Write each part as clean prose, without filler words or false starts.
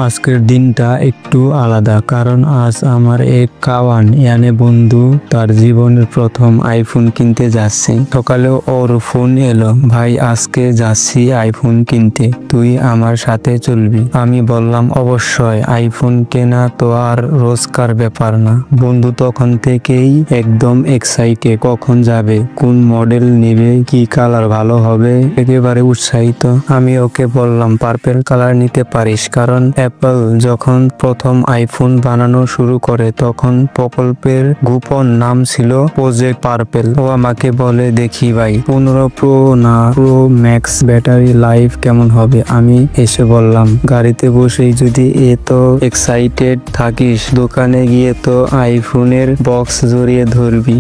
আজকের দিনটা একটু আলাদা, কারণ আজ আমার এক কাওয়ান বন্ধু তার জীবনের প্রথম আইফোন কিনতে যাচ্ছে। সকালে ওর ফোন এলো, ভাই আজকে যাচ্ছি আইফোন কিনতে, তুই আমার সাথে চলবি? আমি বললাম অবশ্যই, আইফোন কেনা তো আর রোজকার ব্যাপার না। বন্ধু তখন থেকেই একদম এক্সাইটেড, কখন যাবে, কোন মডেল নেবে, কি কালার ভালো হবে, একেবারে উৎসাহিত। আমি ওকে বললাম পার্পেল কালার নিতে পারিস, কারণ অ্যাপল যখন প্রথম আইফোন বানানো শুরু করে তখন প্রকল্পের গোপন নাম ছিল প্রজেক্ট পার্পেল। ও আমাকে বলে, দেখি ভাই 15 প্রো না প্রো ম্যাক্স ব্যাটারি লাইফ কেমন হবে? আমি এসে বললাম, গাড়িতে বসেই যদি এত এক্সাইটেড থাকিস, দোকানে গিয়ে তো আইফোনের বক্স জড়িয়ে ধরবি।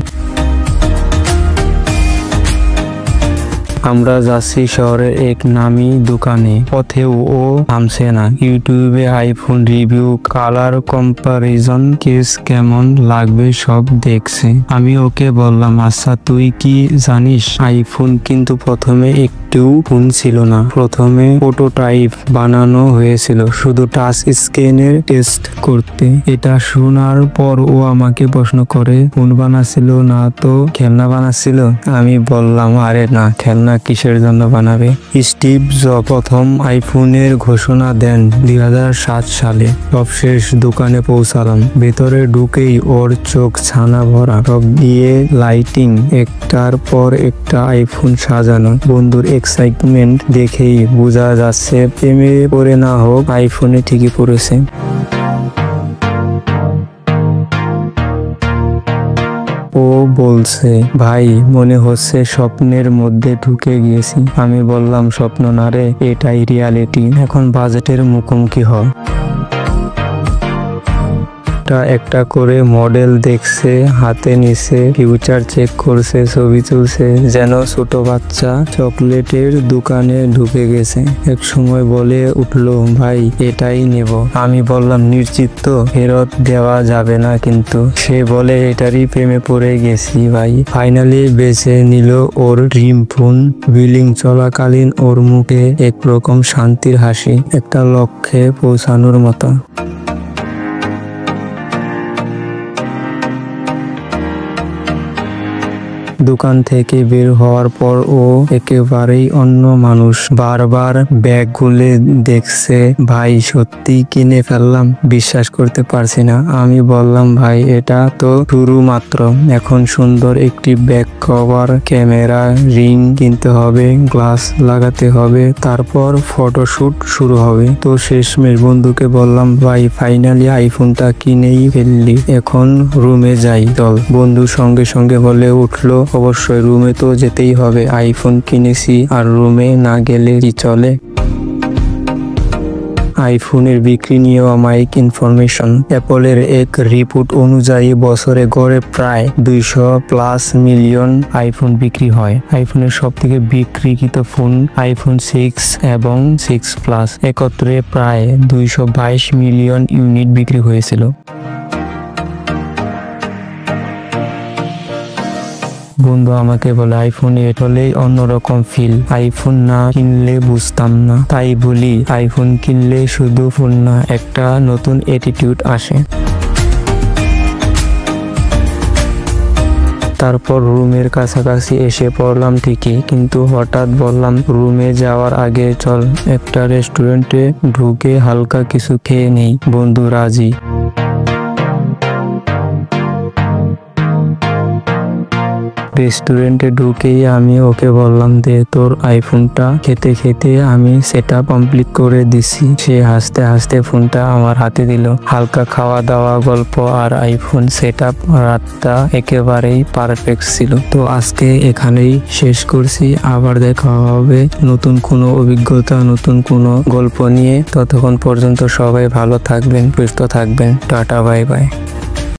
আমরা যাচ্ছি শহরের এক নামি দোকানে, পথেও ও থামছে না। ইউটিউবে iPhone review, colour comparison, case কেমন লাগবে সব দেখছে। আমি ওকে বললাম, আচ্ছা তুই কি জানিস আইফোন কিন্তু প্রথমে একটু ফোন ছিল না, প্রথমে প্রোটোটাইপ বানানো হয়েছিল শুধু টাচ স্ক্রিনের টেস্ট করতে। এটা শোনার পর ও আমাকে প্রশ্ন করে, ফোন বানাচ্ছিল না তো খেলনা বানাচ্ছিল? আমি বললাম, আরে না, খেলনা কিসের জন্য বানাবে? স্টিভ জব প্রথম আইফোনের ঘোষণা দেন 2007 সালে। সবশেষ দোকানে পৌঁছালাম, ভেতরে ঢুকেই ওর চোখ ছানা ভরা, সব দিয়ে লাইটিং, একটার পর একটা আইফোন সাজানো। বন্ধুর এক্সাইটমেন্ট দেখেই বোঝা যাচ্ছে প্রেমে পড়ে না হোক, আইফোনে ঠিকই পড়েছে। ও বলছে, ভাই মনে হচ্ছে স্বপ্নের মধ্যে ঢুকে গিয়েছি। আমি বললাম, স্বপ্ন না রে, এটাই রিয়ালিটি। এখন বাজেটের মুখোমুখি হ। একটা করে মডেল দেখছে, হাতে নিছে, ফিউচার চেক করছে, ছবি তুলছে, যেন ছোট বাচ্চা চকলেটের দোকানে ঢুকে গেছে। এক সময় বলে উঠলো, ভাই এটাই নেব। আমি বললাম, নিশ্চিত তো? ফেরত দেওয়া যাবে না কিন্তু? সে বলে, এটারই প্রেমে পড়ে গেছি ভাই। ফাইনালি বেছে নিল ওর ড্রিম ফোন। বিলিং চলাকালীন ওর মুখে একরকম শান্তির হাসি, একটা লক্ষ্যে পৌঁছানোর মতো। দোকান থেকে বের হওয়ার পর ও একেবারেই অন্য মানুষ। বারবার ব্যাগ খুলে দেখছে, ভাই সত্যি কিনে ফেললাম, বিশ্বাস করতে পারছি না। আমি বললাম, ভাই এটা তো শুরু মাত্র, এখন সুন্দর একটি ব্যাক কভার, ক্যামেরা, রিং কিনতে হবে, গ্লাস লাগাতে হবে, তারপর ফটোশুট শুরু হবে। তো শেষমেশ বন্ধুকে বললাম, ভাই ফাইনালি আইফোনটা কিনেই ফেললি, এখন রুমে যাই চল। বন্ধু সঙ্গে সঙ্গে বলে উঠলো, অবশ্যই, রুমে তো যেতেই হবে, আইফোন কিনেছি, আর রুমে না গেলে কি চলে? আইফোনের বিক্রি নিয়ে অমায়িক ইনফরমেশন। অ্যাপলের এক রিপোর্ট অনুযায়ী বছরে গড়ে প্রায় 200+ মিলিয়ন আইফোন বিক্রি হয়। আইফোনের সব থেকে বিক্রিকৃত ফোন আইফোন 6 এবং 6 প্লাস, একত্রে প্রায় 222 মিলিয়ন ইউনিট বিক্রি হয়েছিল। বন্ধু আমাকে বলে, আইফোন এট হলেই অন্যরকম ফিল, আইফোন না কিনলে বুঝতাম না। তাই বলি, আইফোন কিনলে শুধু ফোন না, একটা নতুন অ্যাটিটিউড আসে। তারপর রুমের কাছাকাছি এসে পড়লাম ঠিকই, কিন্তু হঠাৎ বললাম, রুমে যাওয়ার আগে চল একটা রেস্টুরেন্টে ঢুকে হালকা কিছু খেয়ে নেই। বন্ধু রাজি। রেস্টুরেন্টে ঢুকেই আমি ওকে বললাম, দে তোর আইফোনটা। খেতে খেতে আমি সেটা কমপ্লিট করে দিছি। সে হাসতে হাসতে ফোনটা আমার হাতে দিল। হালকা খাওয়া দাওয়া, গল্প আর আইফোন সেটআপ, রাতটা একেবারেই পারফেক্ট ছিল। তো আজকে এখানেই শেষ করছি, আবার দেখা হবে নতুন কোনো অভিজ্ঞতা, নতুন কোনো গল্প নিয়ে। ততক্ষণ পর্যন্ত সবাই ভালো থাকবেন, সুস্থ থাকবেন। Tata, bye bye.